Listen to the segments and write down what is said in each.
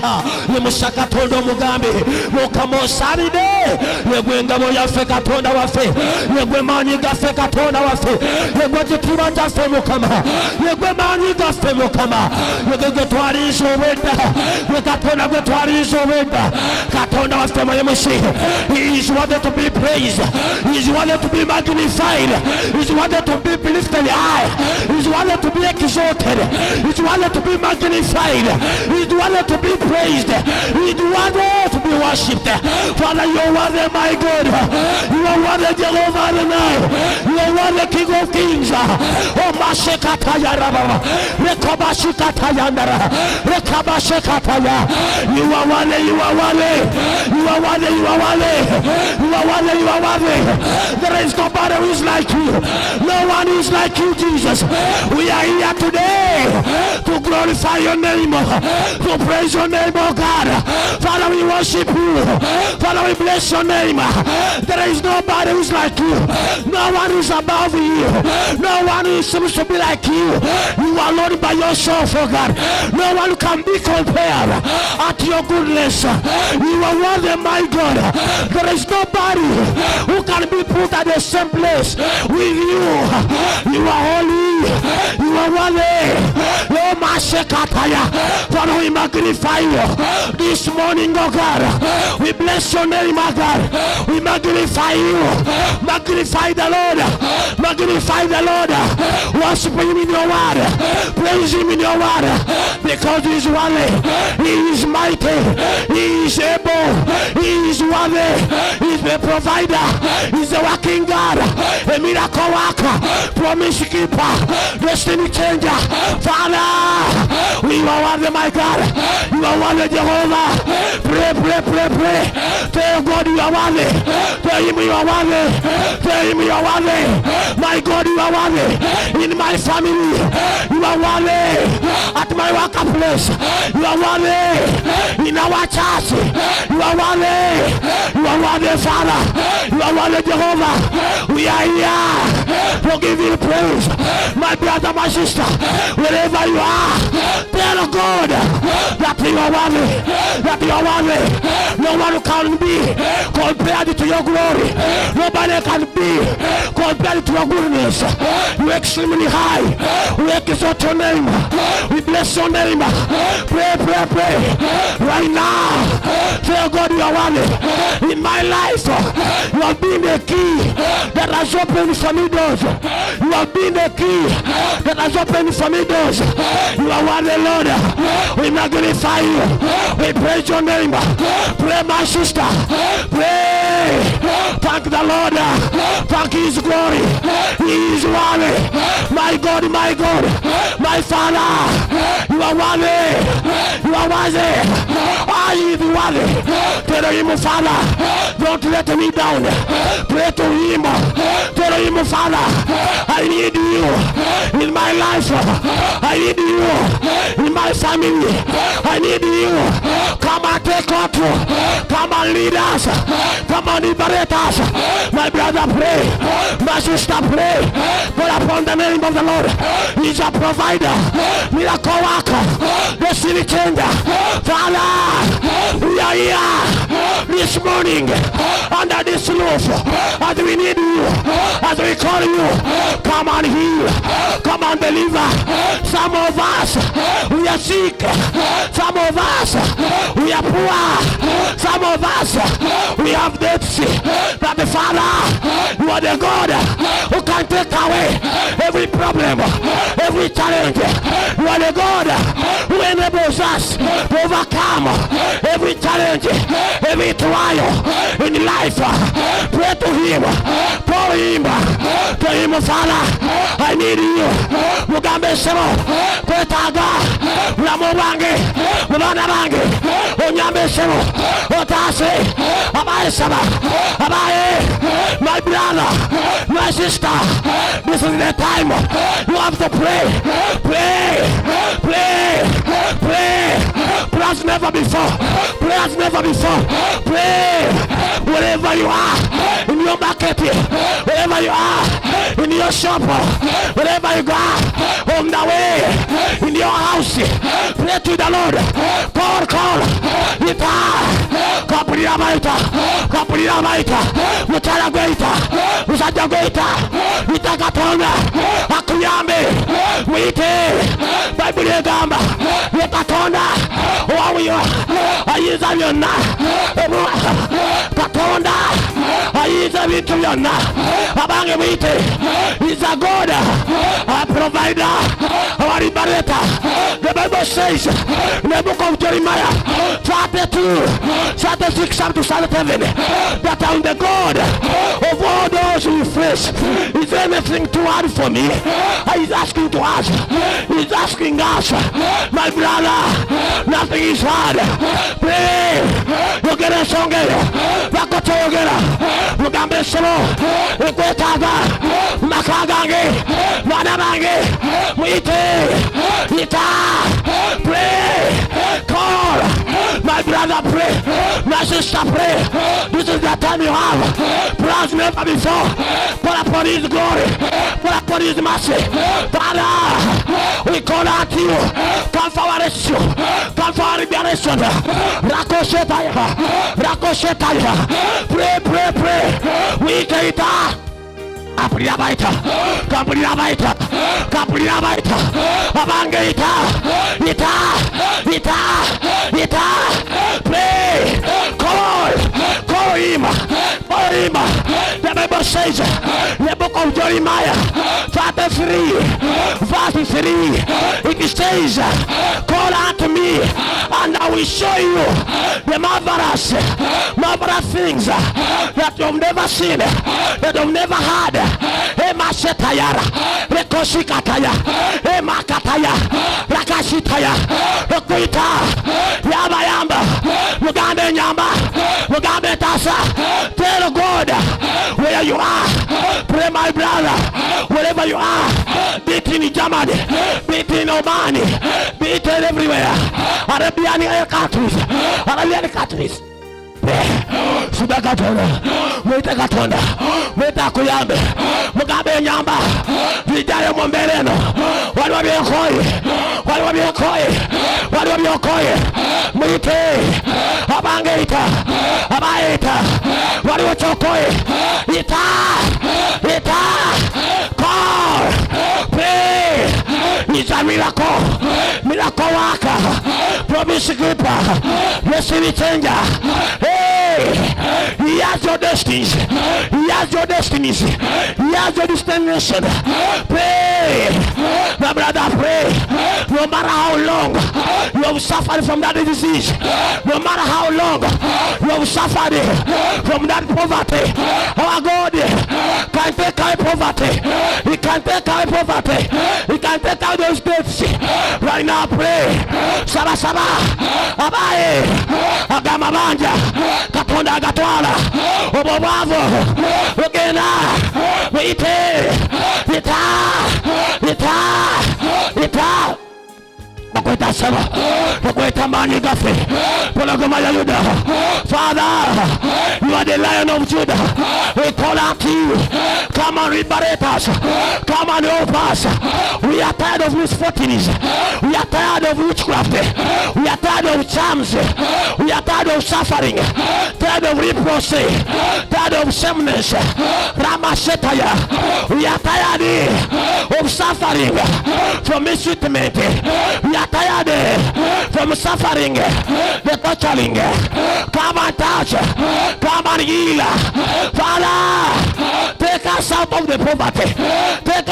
umugisha yemusha Katonda omugambi mukama osalide yegwe ngabo yaffe Katonda waffe yegwe maanyi gaffe Katonda waffe yegwe kitiibwa kyaffe mukama yegwe maanyi gaffe mukama yegwe gwe twaliiza obwedda gwe Katonda gwe twaliiza obwedda Katonda waffe mwemushi. He is worthy to be praised. He is worthy to be magnified. He is worthy to be lifted high. He is worthy to be exalted. He is worthy to be magnified. He is worthy to be praised. He is worthy to be worshipped. Father, you are worthy, my God. You are worthy, Jehovah Adonai. You are worthy, King of Kings. Oh, Mashekataya Rababa. Rekabashikataya Ndara. Rekabashekataya. You are worthy, you are worthy. You are worthy, you are worthy. You are worthy, you are worthy. There is nobody who is like you. No one is like you, Jesus. We are here today to glorify your name, to praise your name, oh God. Father, we worship you. Father, we bless your name. There is nobody who is like you. No one is above you. No one who seems to be like you. You are Lord by yourself, oh God. No one can be compared at your goodness. You are worthy, my God. There is nobody who can be put at the same place with you. You are holy. You are worthy. Oh, Mashekataya. Father, we magnify you this morning, oh God. We bless your name, oh God. We magnify you. Magnify the Lord. Magnify the Lord. Worship him in your word. Praise him in your word. Because he is worthy. He is mighty. He is able. He is worthy. He is the provider. He is the working God. A miracle worker. Promise keeper. Destiny changer. Father, we are worthy, my God. You are worthy, Jehovah. Pray, pray, pray, pray. Tell God you are worthy. Tell him you are worthy. Tell him you are worthy. My God, you are worthy. In my family, you are worthy. At my workplace, you are worthy. In our church, you are worthy. You are worthy, Father. You are worthy, Jehovah. We are here to give you praise. My brother, my sister, wherever you are, tell God that you are worthy. That you are worthy. No one can be compared to your glory. Nobody can be compared to your goodness. You are extremely high. We exalt your name. We bless your name. Pray, pray, pray. Right now, tell God you are worthy. In my life, you have been the key that has opened for me doors. You have been the key that has opened for me doors. You are worthy, Lord. We magnify you. We praise your name. Pray, my sister. Pray. Thank the Lord. Thank his glory. He is worthy. My God, my God, my Father. You are worthy. You are worthy. I am worthy. Tell him, Father, don't let me down. Pray to him. Tell him, Father, I need you in my life. I need you in my family. I need you. Come and take control. Come and lead us. Come and liberate us. My brother, pray. My sister, pray. Call upon the name of the Lord. He's a provider, miracle worker, destiny changer. Father, we are here this morning under this roof as we need you, as we call you. Come and heal. Come and deliver. Some of us, we are sick. Some of us, we are poor. Some of us, we have debts. But the Father, you are the God who can take away every problem, every challenge. You are the God who enables us to overcome every challenge, every trial in life. Pray to him. Call him. Tell him, Father, I need you. Mugambe sebo kwetaga mulamu bange mubana bange onyambe sebo otase abaye saba abaye. My brother, my sister, this is the time you have to pray. Pray, pray, pray. Pray as never before. Pray as never before. Pray wherever you are, in your market, wherever you are, in your shop, wherever you go, on the way, in your house. Pray to the Lord. Call Kampulira baita, mutala gweita, musajja gweita, ita Katonda akuyambe, mwite. Bible egamba ye Katonda owawiwa ayiza byonna, Katonda ayiza bintu byonna, abange mwite. He's a God, a provider, our liberator. The Bible says in the book of Jeremiah 32, 36 up to 37, that I'm the God of all those who face. Is anything too hard for me? He's asking to us. He's asking us, my brother, nothing is hard. Pray. You get a song. Bakoto yogera. Mugambe solo. Ekwetaga. Makagange. Manabange. Mwite. Ita. Pray. Call. My brother, pray. My sister, pray. This is the time you have. Perhaps never before. Pour upon his glory. Pour upon his mercy. Father, we call out to you. Come for our rescue. Come for our liberation. Rakoshetaya. Rakoshetaya. Pray, pray, pray. We can Kapulira baita, kapulira baita, kapulira baita, abange ita, ita, ita, ita. Pray, call him, call him. The Bible says, the book of Jeremiah, chapter 3, verse 3, it says, call unto me, and I will show you the marvelous things that you've never seen, that you've never had. Ema shetayara, rekoshikataya, ema kataya, rakashitaya, rekoita, yamba yamba, mugambe nyamba, mugambe tasa. Tell God where you are. Pray, my brother, wherever you are. Be it in Germany, be it in Oman, be it everywhere. Arabian countries. Subakatonda, mwite Katonda, mwite akuyambe, mugambe nyamba, vijayo mwembeleno, wali wabiokoye, mwite, abangeita, abaita, wali wachokoye, ita, call, pray. It's a miracle worker, promise keeper, destiny changer. He has your destinies. He has your destinies. He has your destination. Pray, my brother, pray. No matter how long you have suffered from that disease, no matter how long you have suffered from that poverty, our God can take away poverty. He can take away poverty. He can take out those debts. Right now, pray. Saba abaye agamabanja Katonda agatwala obobwavo ogenda mwite ita bakweta saba bakweta mani gafe polagoma ya Yuda. Father, you are the Lion of Judah. We call out to you. Come and liberate us. Come and help us. We are tired of misfortunes. We are tired of witchcraft. We are tired of charms. We are tired of suffering. Tired of reproach. Tired of sameness. Ramashetaya. We are tired of suffering from mistreatment. We are tired from suffering, the torturing. Come and touch. Come and heal. Father, take us out of the poverty. Take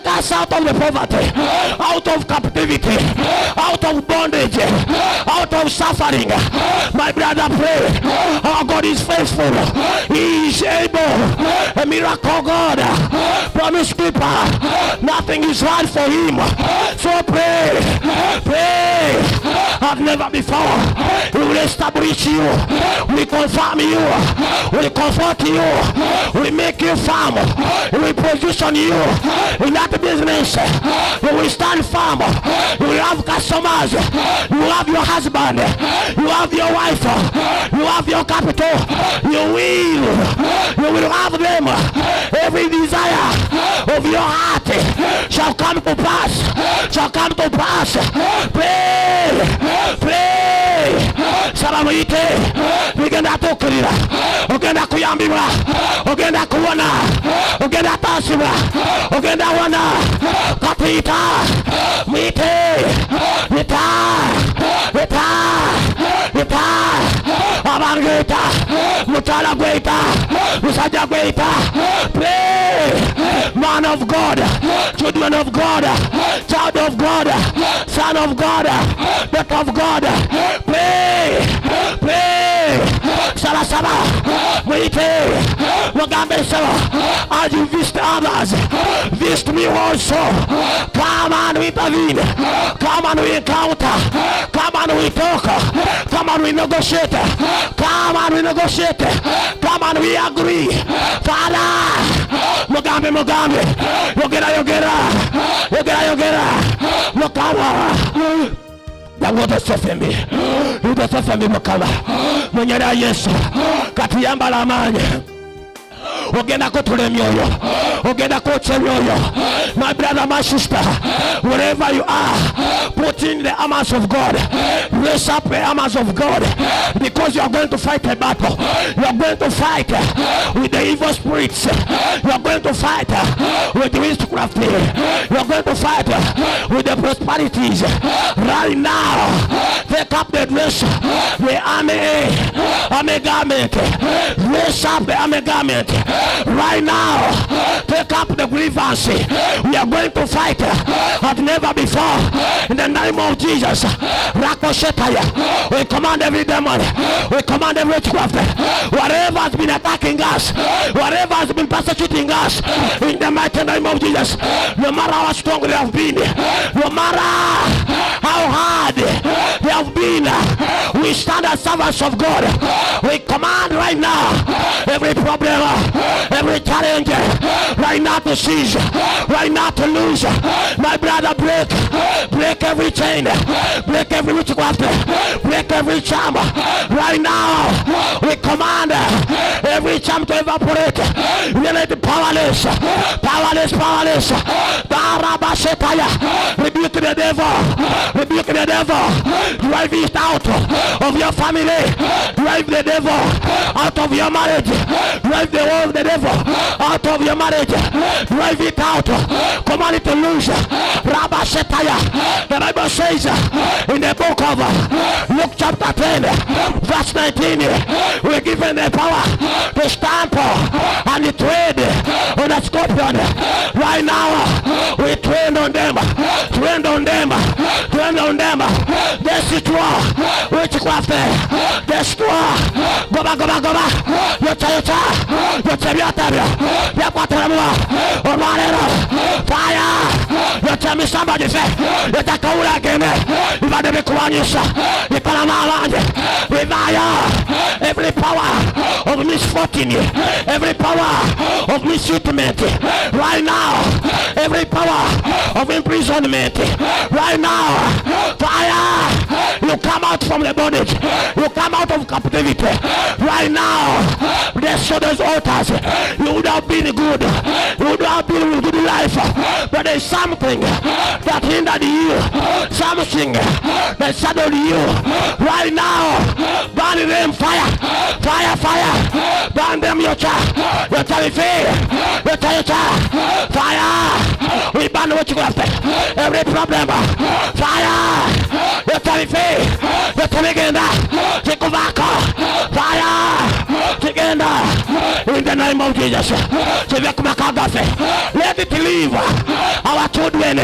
us out of the poverty, out of captivity, out of bondage, out of suffering. My brother, pray. Our God is faithful. He is able. A miracle God, promise keeper. Nothing is hard for him. So pray. I've never before. He will establish you. We confirm you. We comfort you. We make you firm. We position you in that business. You will stand firm. You will have customers. You will have your husband. You have your wife. You have your capital. You will have them. Every desire of your heart shall come to pass. Pray. saba mwite, bigenda tukirira, ogenda kuyambibwa, ogenda kuona, ogenda tasibwa, ogenda wana, katita, mwite, nita, abangeta, mutala gweta, musaja gweta, pray, man of God, children of God, child of God, son of God, daughter of God, pray, saba, mwite, wagambe sawa, as you visit others, visit me also, come and intervene, come and we encounter, come and we talk, come and we negotiate, come and we negotiate, come and we agree, Father, mugambe, yogera, mukama, Dawoto sefemi, yudo sefemi mukama, mwenyera Yesu, katiyamba la manye, ogenda kutule myoyo, ogenda koche myoyo. My brother, my sister, wherever you are, put in the armors of God, raise up the armors of God, because you are going to fight a battle. You are going to fight with the evil spirits. You are going to fight with the witchcraft. You are going to fight with the prosperities. Right now, take up the dress, the army garment. Raise up the army garment. Right now, take up the grievance. We are going to fight as never before in the name of Jesus. We command every demon, we command every witchcraft, whatever has been attacking us, whatever has been persecuting us, in the mighty name of Jesus. No matter how strong they have been, no matter how hard they have been, we stand as servants of God. We command right now every problem, every challenge, right now to cease, right now to lose. My brother, break every chain, break every witchcraft, break every charm. Right now, we command every charm to evaporate. Really powerless. Rebuke the devil, drive it out of your family, drive the devil out of your marriage, drive the wall of the devil out of your marriage, drive it out, command it to lose. The Bible says in the book of Luke chapter 10 verse 19, we're given the power to stamp and to tread on a scorpion. Right now we tread on them, destroy witchcraft, destroy goba yocha fire yocha somebody say yotakaula gene ibade kuanyisha ipalamala revive every power of misfortune, every power of mistreatment right now, every power of imprisonment right now. Fire, you come out from the bondage, you come out of captivity right now. Destroy those altars. You would have been good, you would have been with good life, but there's something that hindered you, something that shadowed you right now. Burn them, fire, burn them, your child, fire. We burn witchcraft, every problem, fire. In the name of Jesus, let it leave our children,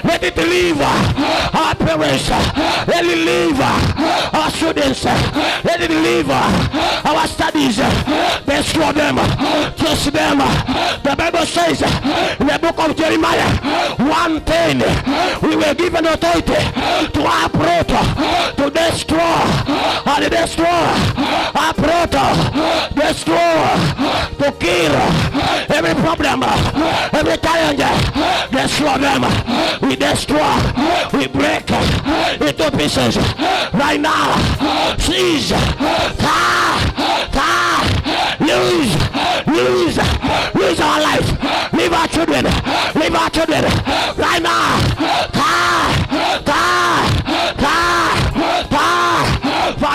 let it leave our parents, let it leave our students, let it leave our studies, destroy them, chase them. The Bible says in the book of Jeremiah 1:10, we were given authority to uproot, to destroy, and destroy, uproot, destroy, to kill every problem, every challenge, destroy them. We destroy, we break into pieces right now. Seize, lose our life, leave our children right now.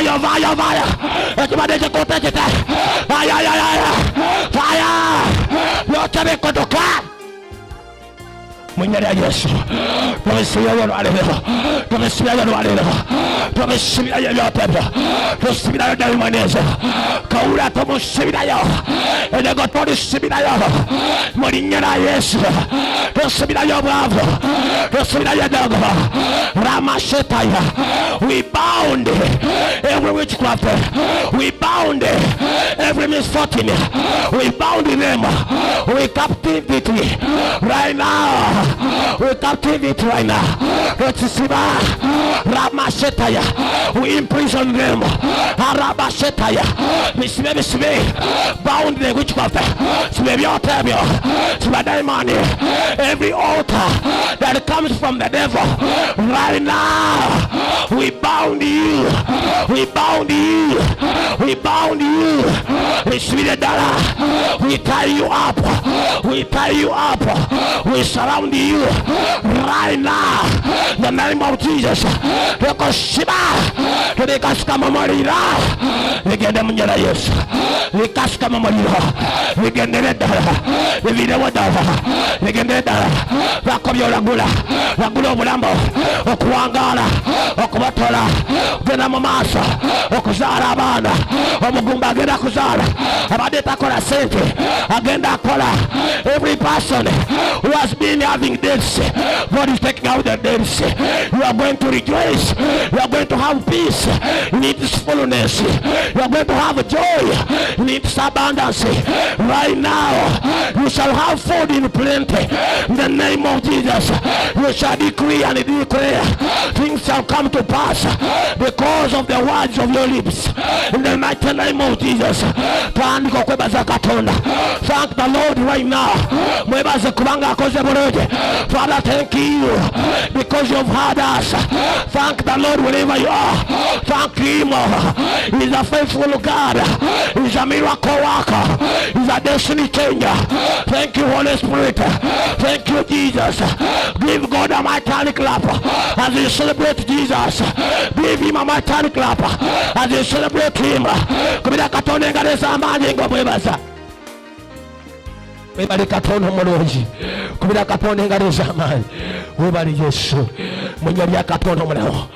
Fire, fire, fire. Ekibade chikote chite. Fire. Yote bikotoka. Mwenyezi Yesu. Tumesikia leo. Tumesikia leo. Tumesikia yote. Tumesikia yote mwanzo. Kaula tumesikia yote. Ego tumesikia yote. Mwenyezi Yesu. Tumesikia yote bravo. Tumesikia yote. Ramashetaya. We bound every witchcraft. We bound every misfortune. We bound them. We captivity right now. We captivity right now. Ramashetaya. We imprison them. Ramashetaya. Bound the witchcraft. Every altar that comes from the devil right now, we bound you. We bound you. We bound you. Receive the dollar. We tie you up. We tie you up. We surround you right now. The name of Jesus. Rekoshiba. Rekashka mamorira. Regende mnyara Yesu. Rekashka mamorira. Regende dara. Regende wadara. Regende dara. Rakobyo ragula. Ragula obulambo. Okuwangala. Okubatola. Gena mumasa. Okuzala abana. Omugumba agenda kuzala. Abadde takola sente. Agenda akola. Every person who has been having debts, God is taking out the debts. You are going to rejoice. You are going to have peace in its fullness. You are going to have joy in its abundance. Right now, you shall have food in plenty. In the name of Jesus, you shall decree and declare. Things shall come to pass because of the words of your lips. In the mighty name of Jesus, thank the Lord right now. Father, thank you because you've heard us. Thank the Lord wherever you are. Thank him. He's a faithful God. He's a miracle worker. He's a destiny changer. Thank you, Holy Spirit. Thank you, Jesus. Give God a mighty clap as you celebrate Jesus. Give him a mighty clap as you celebrate him. Webali Katonda omulungi kubira Katonda engalo z'amaanyi. Webali Yesu mwenye Katonda omulamu.